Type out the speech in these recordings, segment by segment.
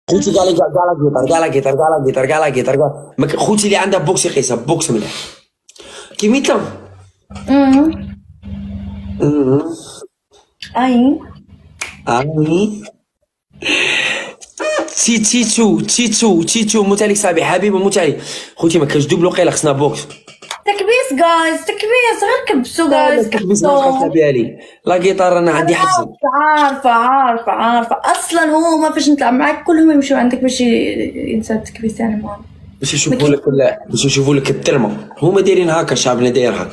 خوتي كاع لا جيتار خوتي اللي عندها بوكس يقيسها بوكس مليح كيميتا. اي اني تيتو موت عليك صاحبي حبيبه موت عليك خوتي ما كنجدوب الوقيله خصنا بوكس. تكبيس جايز، تكبيس، غير كبسوا جايز، كبس ما خاصنا بها لي لا جيتار انا عندي حزن. عارفة اصلا هما فاش نطلع معاك كلهم يمشيو عندك باش ينساو التكبيس يعني مهم. باش يشوفوا لك التلمه هما دايرين هكا شعبنا داير هكا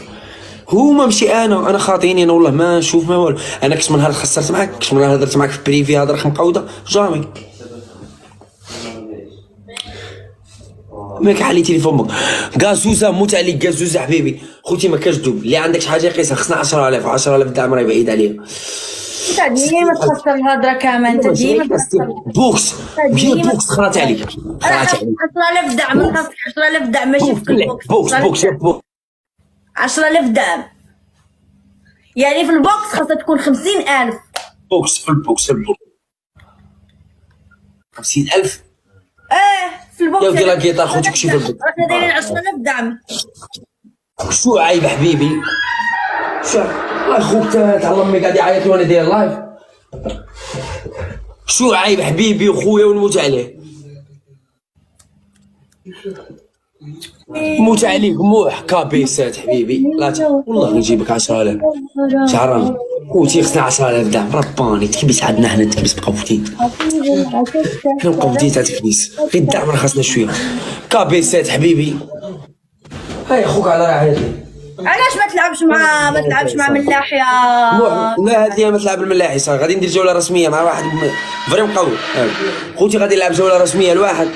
هما ماشي انا خاطيني انا والله ما نشوف ما والو. انا كنت من نهار خسرت معاك كنت من نهار هضرت معاك في بريفي هضره مقوده جامي ماك حالي تليفون بك كازوزا موت عليك كازوزا حبيبي خوتي ما كاش دوب اللي عندك شي حاجه قيسها خصنا 10000 دعم راه بعيد علينا. انت ديما تخسر الهضره كامل، انت ديما بوكس ماشي بوكس خرات عليك 10000 دعم من خاصك 10000 دعم ماشي في كل بوكس 10000 دعم يعني في البوكس خاصها تكون 50000 بوكس في البوكس 50000 في البوكس يا ودي لا جيتار خوتك شي في البوكس رانا دايرين 10000 دعم. شو عيب حبيبي شو اخوك تاع امي قاعد يعيط وانا داير لايف شو عيب حبيبي وخويا ونموت عليه موت عليك موح كابيسات حبيبي لا والله نجيبك 10000 شعران خوتي خصنا 10000 دعم رباني تكبس عندنا حنا تكبس بقوتين حنا مقوتين تاع تكبيس غير الدعم راه خاصنا شويه كابيسات حبيبي. هاي اخوك على راحتي علاش ما تلعبش مع ملاح يا لا هذه ما تلعب الملاحي صار غادي ندير جوله رسميه مع واحد فري مقوي خوتي غادي نلعب جوله رسميه لواحد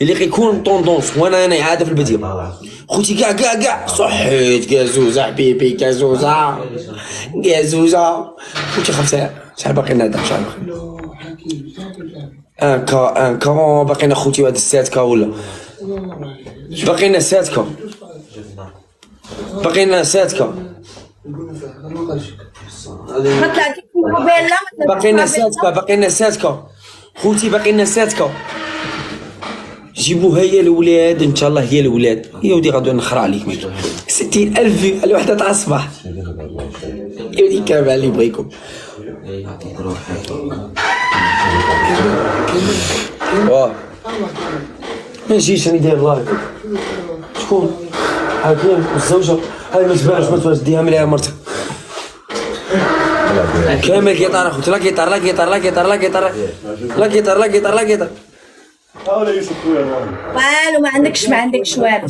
اللي غيكون طوندونس وانا عاده في البديل خوتي كاع صحيت كازوزه حبيبي كازوزه خوتي خمسه شحال باقي لنا هذا شحال ان كا باقي لنا خوتي واحد 7 ولا باقي لنا 7 باقي لنا 7 ما طلعتيش موبيل باقي لنا 7 خوتي باقي لنا 7 جيبوها هي الولاد ان شاء الله هي الولاد يا ودي غادي نخرع عليك 60000 في الوحده تاع الصباح يا ودي كامل اللي بغيكم واه ما نجيش راني داير لايف شكون هاكين الزوجه هاي ما تبانش ديها مليها مرتك كامل جيتار اخوتي لا جيتار والو ما عندكش والو